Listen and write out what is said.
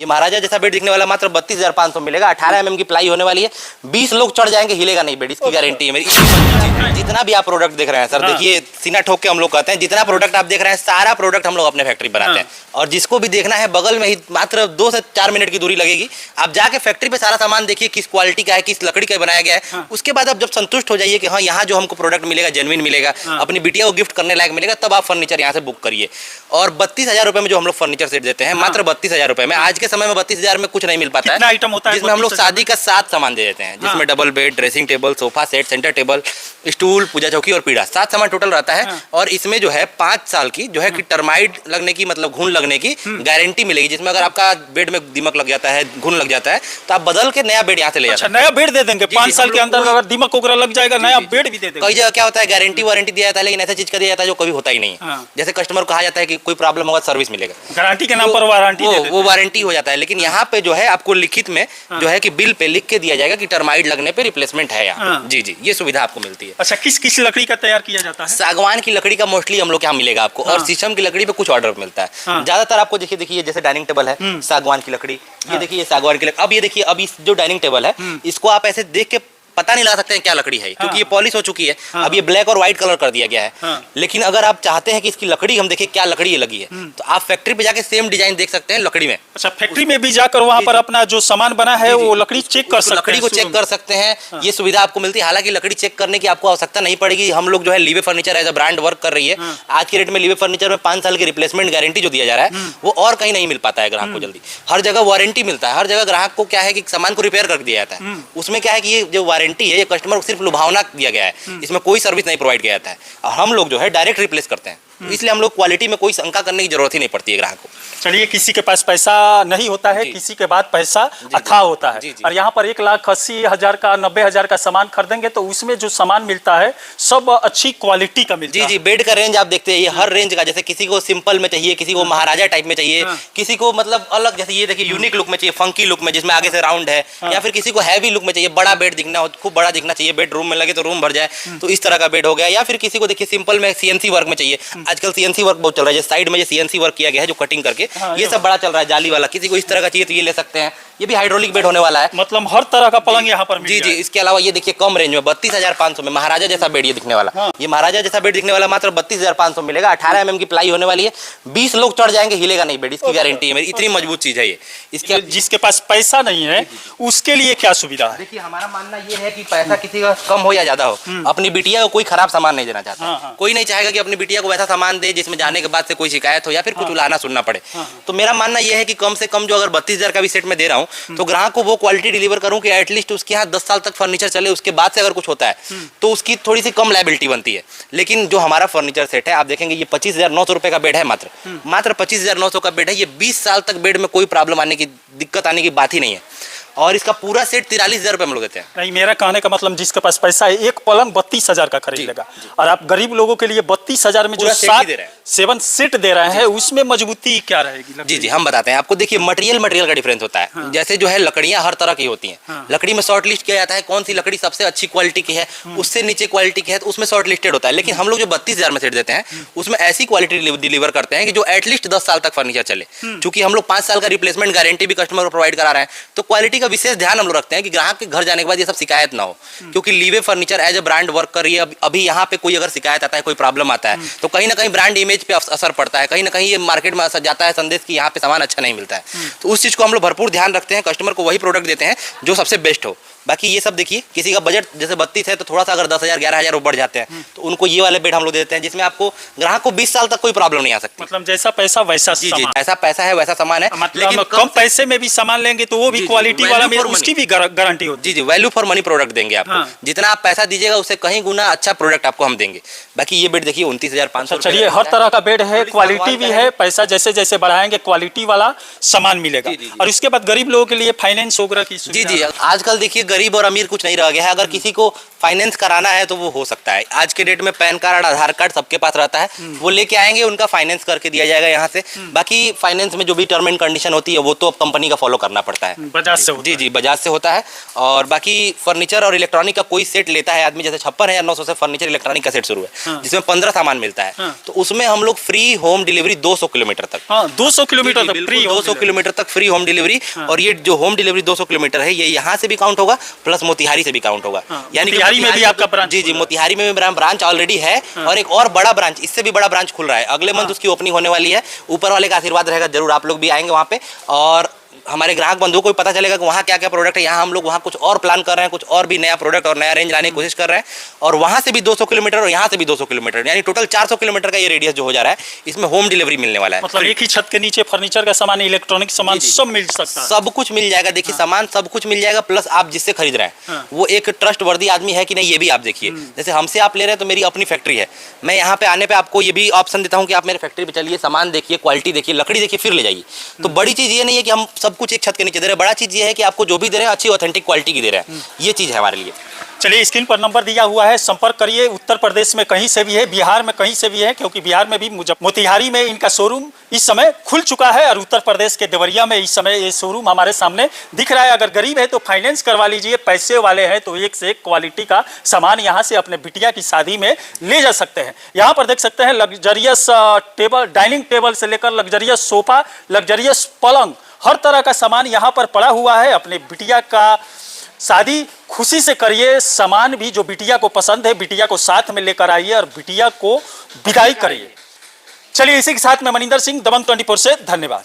ये महाराजा जैसा बेड दिखने वाला मात्र 32,500 मिलेगा। 18 mm की प्लाई होने वाली है। 20 लोग चढ़ जाएंगे, हिलेगा नहीं बेड, इसकी गारंटी है मेरी। जितना भी आप प्रोडक्ट देख रहे हैं सर, देखिए सीना ठोक के हम लोग कहते हैं, जितना प्रोडक्ट आप देख रहे हैं सारा प्रोडक्ट हम लोग अपने फैक्ट्री बनाते हैं। और जिसको भी देखना है बगल में ही मात्र 2 से 4 मिनट की दूरी लगेगी। आप जाके फैक्ट्री पे सारा सामान देखिए, किस क्वालिटी का है, किस लकड़ी का बनाया गया है। उसके बाद आप जब संतुष्ट हो जाइए कि हाँ यहाँ जो हमको प्रोडक्ट मिलेगा जेन्युइन मिलेगा, अपनी बिटिया को गिफ्ट करने लायक मिलेगा, तब आप फर्नीचर यहाँ से बुक करिए। और 32,000 रुपए में जो हम लोग फर्नीचर सेट देते हैं, मात्र 32,000 रुपए में। आज के समय में 32,000 में कुछ नहीं मिल पाता है। आइटम होता है जिसमें हम लोग शादी का 7 सामान दे देते हैं, जिसमें double bed, dressing table, sofa set, centre table, stool, पूजा चौकी और पीढ़ा, 7 सामान टोटल रहता है। और इसमें जो है 5 साल की जो है कि टर्माइट लगने की, मतलब घुन लगने की गारंटी मिलेगी। जिसमें अगर आपका बेड में दीमक लग जाता है, घुन लग जाता है, तो आप बदल के नया बेड यहाँ से ले जाते हैं। नया बेड दे देंगे 5 साल के अंदर। अगर दीमक वगैरह लग जाएगा, नया बेड भी दे देंगे। कई जगह क्या होता है, गारंटी वारंटी दिया जाता है, लेकिन ऐसा चीज का दिया जाता है जो कभी होता ही नहीं है। जैसे कस्टमर को कहा जाता है कि कोई प्रॉब्लम होगा सर्विस मिलेगा, गारंटी के नाम पर वारंटी वो वारंटी हो जाता है। लेकिन यहाँ पे जो है आपको लिखित में जो है कि बिल पे लिख के दिया जाएगा कि टर्माइट लगने पे रिप्लेसमेंट है यहाँ। जी जी, ये सुविधा आपको मिलती है। अच्छा, किस किस लकड़ी का तैयार किया जाता है? सागवान की लकड़ी का मोस्टली हम लोग यहाँ मिलेगा आपको। और शीशम की लकड़ी पे कुछ ऑर्डर मिलता है। ज्यादातर आपको देखिए जैसे डाइनिंग टेबल है सागवान की लकड़ी, ये देखिए सागवान की लकड़ी। अब ये देखिए, अब इस जो डाइनिंग टेबल है इसको आप ऐसे देख के पता नहीं लगा सकते हैं क्या लकड़ी है, क्योंकि ये पॉलिश हो चुकी है। अब ये ब्लैक और व्हाइट कलर कर दिया गया है। लेकिन अगर आप चाहते हैं कि इसकी लकड़ी हम देखें क्या लकड़ी ये लगी है, तो आप फैक्ट्री पे जाके सेम डिजाइन देख सकते हैं लकड़ी में। अच्छा, फैक्ट्री में भी जाकर वहां पर अपना जो सामान बना है वो लकड़ी चेक कर सकते हैं, लकड़ी को चेक कर सकते हैं। ये सुविधा आपको मिलती है। हालांकि लकड़ी चेक करने की आपको आवश्यकता नहीं पड़ेगी। हम लोग जो है लीवे furniture as a brand work कर रही है। आज की रेट में लीवे फर्नीचर में 5 साल की रिप्लेसमेंट गारंटी जो दिया जा रहा है, वो और कहीं नहीं मिल पाता है ग्राहक को जल्दी। हर जगह वारंटी मिलता है। हर जगह ग्राहक को क्या है कि सामान को रिपेयर कर दिया जाता है। उसमें क्या है कि ये जो वारंटी है, ये कस्टमर सिर्फ लुभावना दिया गया है। इसमें कोई सर्विस नहीं प्रोवाइड किया जाता है। और हम लोग जो है डायरेक्ट रिप्लेस करते हैं, इसलिए हम लोग क्वालिटी में कोई शंका करने की जरूरत ही नहीं पड़ती है ग्राहक को। चलिए, किसी के पास पैसा नहीं होता है, किसी के पास पैसा अथाह होता है। और यहाँ पर 1,80,000 का 90,000 का सामान खरीदेंगे तो उसमें जो सामान मिलता है सब अच्छी क्वालिटी का मिलता है। जी जी, बेड का रेंज आप देखते हैं, ये हर रेंज का, जैसे किसी को सिंपल में चाहिए, किसी को महाराजा टाइप में चाहिए, किसी को मतलब अलग, जैसे ये देखिए यूनिक लुक में चाहिए, फंकी लुक में जिसमें आगे से राउंड है, या फिर किसी को हैवी लुक में चाहिए, बड़ा बेड दिखना हो, खूब बड़ा दिखना चाहिए, बेड रूम में लगे तो रूम भर जाए, तो इस तरह का बेड हो गया। या फिर किसी को देखिए सिंपल में CNC वर्क में चाहिए। आजकल CNC वर्क बहुत चल रहा है, साइड में ये CNC वर्क किया गया है जो कटिंग करके, ये सब बड़ा चल रहा है, जाली वाला। किसी को इस तरह का चाहिए तो ये ले सकते हैं। ये भी हाइड्रोलिक बेड होने वाला है। मतलब हर तरह का पलंग यहाँ पर मिल जी जी। इसके अलावा ये देखिए कम रेंज में 32,500 में महाराजा जैसा बेड ये दिखने वाला, ये महाराजा जैसा बेड दिखने वाला मात्र 32,500 मिलेगा। 18 mm की प्लाई होने वाली है। 20 लोग चढ़ जाएंगे, हिलेगा नहीं बेड, इसकी गारंटी है मेरी। इतनी मजबूत चीज है ये। इसके जिसके पास पैसा नहीं है उसके लिए क्या सुविधा है? देखिए, हमारा मानना ये है कि पैसा किसी का कम हो या ज्यादा हो, अपनी बिटिया को कोई खराब सामान नहीं देना चाहता। कोई नहीं चाहेगा कि अपनी बिटिया को वैसा सामान दे जिसमें जाने के बाद से कोई शिकायत हो या फिर कुछ उलाहना सुनना पड़े। तो मेरा मानना यह है कि कम से कम जो अगर 32,000 का भी सेट में दे रहा हूँ, तो ग्राहक को वो क्वालिटी डिलीवर करूं कि एटलीस्ट उसके यहाँ 10 साल तक फर्नीचर चले। उसके बाद से अगर कुछ होता है तो उसकी थोड़ी सी कम लायबिलिटी बनती है। लेकिन जो हमारा फर्नीचर सेट है, आप देखेंगे ये 25,900 रुपए का बेड है, मात्र 25,900 का बेड है। ये 20 साल तक बेड में कोई प्रॉब्लम आने की, दिक्कत आने की बात ही नहीं है। और इसका पूरा सेट 43,000 रुपए हम लोग देते हैं। नहीं, मेरा कहने का मतलब जिसके पास पैसा है, एक पलंग 32,000 का खरीद लेगा। और आप गरीब लोगों के लिए 32,000 में जो 7 सेट दे रहे हैं, उसमें मजबूती क्या रहेगी? जी जी, हम बताते हैं आपको। देखिए, मटेरियल का डिफरेंस होता है। जैसे जो है लकड़ियां हर तरह की होती हैं। लकड़ी में शॉर्ट लिस्ट किया जाता है, कौन सी लकड़ी सबसे अच्छी क्वालिटी की है, उससे नीचे क्वालिटी की है, तो उसमें शॉर्ट लिस्टेड होता है। लेकिन हम लोग जो 32,000 में सेट देते हैं, उसमें ऐसी क्वालिटी डिलीवर करते हैं कि जो एटलीस्ट 10 साल तक फर्नीचर चले। चूंकि हम लोग 5 साल का रिप्लेसमेंट गारंटी भी कस्टमर को प्रोवाइड करा रहे हैं, तो क्वालिटी का विशेष ध्यान हम लोग हैं कि ग्राहक के घर जाने के बाद ये सब शिकायत ना हो। क्योंकि लीवे furniture as a brand work कर रही है। अभी यहाँ पे कोई अगर शिकायत आता है, कोई प्रॉब्लम आता है, तो कहीं ना कहीं ब्रांड इमेज पे असर पड़ता है। कहीं ना कहीं ये मार्केट में असर जाता है संदेश कि यहाँ पे सामान अच्छा नहीं मिलता है। तो उस चीज को हम लोग भरपूर ध्यान रखते हैं। कस्टमर को वही प्रोडक्ट देते हैं जो सबसे बेस्ट हो। बाकी ये सब देखिए, किसी का बजट जैसे 32 है, तो थोड़ा सा अगर 10,000 11,000 बढ़ जाते हैं, तो उनको ये वाले बेड हम लोग देते हैं, जिसमें आपको ग्राहक को 20 साल तक कोई प्रॉब्लम नहीं आ सकती। मतलब जैसा पैसा वैसा जी जी, ऐसा पैसा है वैसा सामान है। लेकिन कम पैसे में भी सामान लेंगे तो वो भी क्वालिटी वाला में उसकी भी गारंटी होती है। जी जी, वैल्यू फॉर मनी प्रोडक्ट देंगे आपको। जितना आप पैसा दीजिएगा उससे कहीं गुना अच्छा प्रोडक्ट आपको हम देंगे। बाकी ये बेड देखिए 29,500। चलिए, हर तरह का बेड है, क्वालिटी भी है। पैसा जैसे जैसे बढ़ाएंगे क्वालिटी वाला सामान मिलेगा। और इसके बाद गरीब लोगों के लिए फाइनेंस वगैरह की जी जी, आजकल देखिए गरीब और अमीर कुछ नहीं रह गया है। अगर किसी को फाइनेंस कराना है तो वो हो सकता है। आज के डेट में पैन कार्ड, आधार कार्ड सबके पास रहता है, वो लेके आएंगे, उनका फाइनेंस करके दिया जाएगा यहाँ से। बाकी फाइनेंस में जो भी टर्म एंड कंडीशन होती है वो तो अब कंपनी का फॉलो करना पड़ता है। बजाज से जी जी, बजाज से होता है। और बाकी फर्नीचर और इलेक्ट्रॉनिक का कोई सेट लेता है आदमी, जैसे 56,900 से फर्नीचर इलेक्ट्रॉनिक का सेट शुरू है, जिसमें 15 सामान मिलता है। तो उसमें हम लोग फ्री होम डिलीवरी 200 किलोमीटर तक, 200 किलोमीटर तक फ्री, 200 किलोमीटर तक फ्री होम डिलीवरी। और ये जो होम डिलीवरी 200 किलोमीटर है, ये यहाँ से भी काउंट होगा प्लस मोतिहारी से भी काउंट होगा। यानी मोतिहारी में भी आपका ब्रांच? जी जी, मोतिहारी में भी मेरा ब्रांच ऑलरेडी है, और एक और बड़ा ब्रांच, इससे भी बड़ा ब्रांच खुल रहा है। अगले मंथ उसकी ओपनिंग होने वाली है। ऊपर वाले का आशीर्वाद रहेगा, जरूर आप लोग भी आएंगे वहाँ पे, और हमारे ग्राहक बंधुओं को भी पता चलेगा कि वहाँ क्या क्या प्रोडक्ट है। यहाँ हम लोग वहाँ कुछ और प्लान कर रहे हैं, कुछ और भी नया प्रोडक्ट और नया रेंज लाने की कोशिश कर रहे हैं। और वहाँ से भी 200 किलोमीटर और यहाँ से भी 200 किलोमीटर, यानी टोटल 400 किलोमीटर का ये रेडियस जो हो जा रहा है, इसमें होम डिलीवरी मिलने वाला है। मतलब एक ही छत के नीचे फर्नीचर का सामान, इलेक्ट्रॉनिक सामान सब मिल सकता है, सब कुछ मिल जाएगा। देखिए सामान सब कुछ मिल जाएगा, प्लस आप जिससे खरीद रहे हैं वो एक ट्रस्ट वर्दी आदमी है कि नहीं, ये भी आप देखिए। जैसे हमसे आप ले रहे हैं तो मेरी अपनी फैक्ट्री है, मैं यहाँ पे आने पे आपको ये भी ऑप्शन देता हूँ कि आप मेरे फैक्ट्री पे चलिए, सामान देखिए, क्वालिटी देखिए, लकड़ी देखिए, फिर ले जाइए। तो बड़ी चीज़ ये नहीं है कि हम सब कुछ एक छत के नीचे दे रहे हैं, बड़ा चीज़ ये है कि आपको जो भी दे रहे हैं अच्छी ऑथेंटिक क्वालिटी की दे रहे हैं। ये चीज़ है हमारे लिए। चलिए, स्क्रीन पर नंबर दिया हुआ है, संपर्क करिए। उत्तर प्रदेश में कहीं से भी है, बिहार में कहीं से भी है, क्योंकि बिहार में भी मोतिहारी में इनका शोरूम इस समय खुल चुका है, और उत्तर प्रदेश के देवरिया में इस समय ये शोरूम हमारे सामने दिख रहा है। अगर गरीब है तो फाइनेंस करवा लीजिए, पैसे वाले हैं तो एक से एक क्वालिटी का सामान यहाँ से अपने बिटिया की शादी में ले जा सकते हैं। यहाँ पर देख सकते हैं लग्जरियस टेबल, डाइनिंग टेबल से लेकर लग्जरियस सोफा, लग्जरियस पलंग, हर तरह का सामान यहाँ पर पड़ा हुआ है। अपने बिटिया का शादी खुशी से करिए, सामान भी जो बिटिया को पसंद है, बिटिया को साथ में लेकर आइए और बिटिया को विदाई करिए। चलिए, इसी के साथ मैं मनिंदर सिंह, दबंग 24 से धन्यवाद।